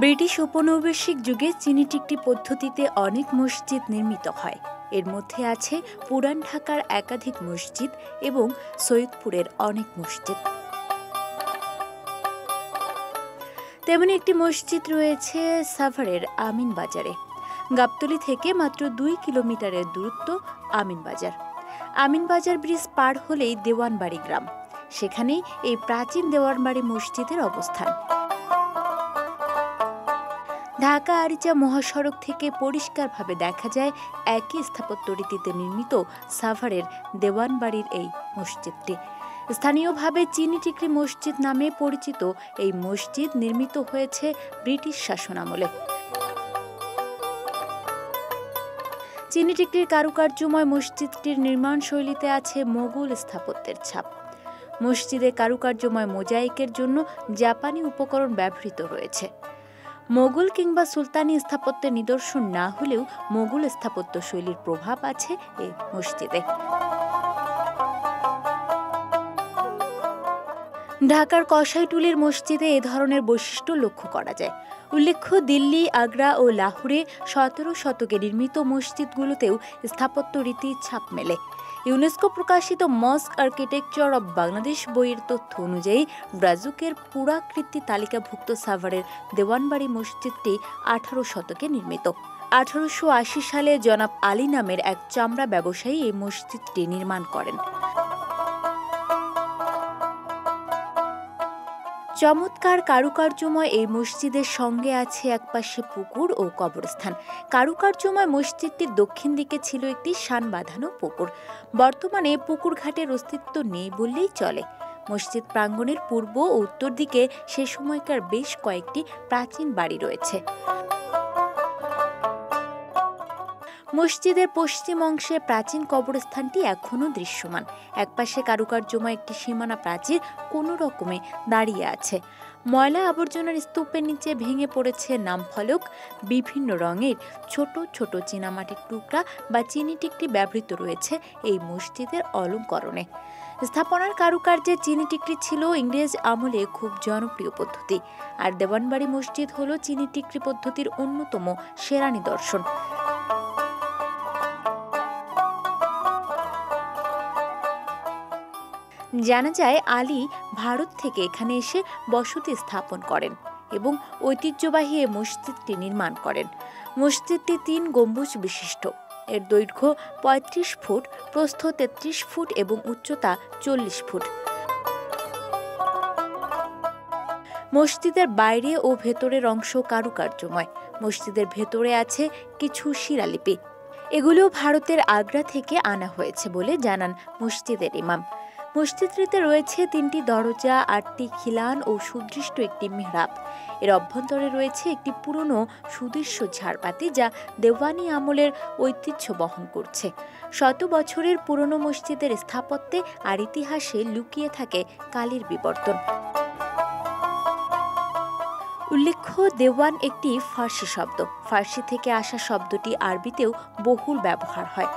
British উপনিবেশিক যুগে চীনি টিকটি পদ্ধতিতে অনেক মসজিদ নির্মিত হয়। এর মধ্যে আছে পুরান ঢাকার একাধিক মসজিদ এবং সৈয়দপুরের অনেক মসজিদ। তেমনি একটি মসজিদ রয়েছে সাভারের আমিন বাজারে। গাবতলী থেকে মাত্র 2 কিলোমিটারের দূরত্ব আমিন বাজার। আমিন বাজার ব্রিজ পার হলেই দেওয়ানবাড়ি গ্রাম, সেখানেই এই প্রাচীন দেওয়ানবাড়ি মসজিদের অবস্থান। ঢাকা আরিচা মহাসড়ক থেকে পরিষ্কারভাবে দেখা যায় একই স্থাপত্য রীতিতে নির্মিত সাভারের দেওয়ানবাড়ির এই মসজিদটি। স্থানীয়ভাবে চীনি টিকরি মসজিদ নামে পরিচিত এই মসজিদ নির্মিত হয়েছে ব্রিটিশ শাসনামলে। চীনি টিকরির কারুকার্যময় মসজিদটির নির্মাণ শৈলীতে আছে মোগল স্থাপত্যের ছাপ। মসজিদে কারুকার্যময় মোজাইকের জন্য জাপানি উপকরণ ব্যবহৃত রয়েছে। মোগল কিংবা সুলতানি স্থাপত্যের নিদর্শন না হলেও মোগল স্থাপত্য শৈলীর প্রভাব আছে এই মসজিদে। ঢাকার কসাইটুলির মসজিদে এ ধরনের বৈশিষ্ট্য লক্ষ্য করা যায়। উল্লেখ্য, দিল্লি, আগ্রা ও লাহোরে 17 শতকে নির্মিত মসজিদগুলোতেও স্থাপত্য রীতির ছাপ মেলে। ইউনেস্কো প্রকাশিত মস্ক আর্কিটেকচার অব বাংলাদেশ বইয়ের তথ্য অনুযায়ী ব্রাজুকের পুরাকীর্তি তালিকাভুক্ত সাভারের দেওয়ানবাড়ি মসজিদটি 18 শতকে নির্মিত। 1880 সালে জনাব আলী নামের এক চামড়া ব্যবসায়ী এই মসজিদটি নির্মাণ করেন। চমৎকার কারুকার্যময় এই মসজিদের সঙ্গে আছে একপাশে পুকুর ও কবরস্থান। কারুকার্যময় মসজিদটির দক্ষিণ দিকে ছিল একটি শান বাঁধানো পুকুর। বর্তমানে পুকুর ঘাটের অস্তিত্ব নেই বললেই চলে। মসজিদ প্রাঙ্গণের পূর্ব ও উত্তর দিকে সে সময়কার বেশ কয়েকটি প্রাচীন বাড়ি রয়েছে। মসজিদের পশ্চিম অংশে প্রাচীন কবরস্থানটি এখনও দৃশ্যমান। একপাশে কারুকার্যময় একটি সীমানা প্রাচীর কোনো রকমে দাঁড়িয়ে আছে। ময়লা আবর্জনার স্তূপের নিচে ভেঙে পড়েছে নামফলক। বিভিন্ন রঙের ছোট ছোট চীনামাটির টুকরা বা চিনি টিকটি ব্যবহৃত রয়েছে এই মসজিদের অলঙ্করণে। স্থাপনার কারুকার্যে চিনি টিকরি ছিল ইংরেজ আমলে খুব জনপ্রিয় পদ্ধতি, আর দেওয়ানবাড়ি মসজিদ হল চিনি টিকরি পদ্ধতির অন্যতম সেরা নিদর্শন। জানা যায়, আলী ভারত থেকে এখানে এসে বসতি স্থাপন করেন এবং ঐতিহ্যবাহী এই মসজিদটি নির্মাণ করেন। মসজিদটি 3 গম্বুজ বিশিষ্ট। এর দৈর্ঘ্য 35 ফুট, প্রস্থ 33 ফুট এবং উচ্চতা 40 ফুট। মসজিদের বাইরে ও ভেতরের অংশ কারুকার্যময়। মসজিদের ভেতরে আছে কিছু শিলালিপি। এগুলো ভারতের আগ্রা থেকে আনা হয়েছে বলে জানান মসজিদের ইমাম। মসজিদটিতে রয়েছে 3টি দরজা, 8টি খিলান ও সুদৃষ্ট একটি মিহরাব। এর অভ্যন্তরে রয়েছে একটি পুরনো সুদৃশ্য ঝাড়বাতি, যা দেওয়ানি আমলের ঐতিহ্য বহন করছে। শত বছরের পুরনো মসজিদের স্থাপত্যে আর ইতিহাসে লুকিয়ে থাকে কালের বিবর্তন। উল্লেখ্য, দেওয়ান একটি ফার্সি শব্দ। ফার্সি থেকে আসা শব্দটি আরবিতেও বহুল ব্যবহার হয়।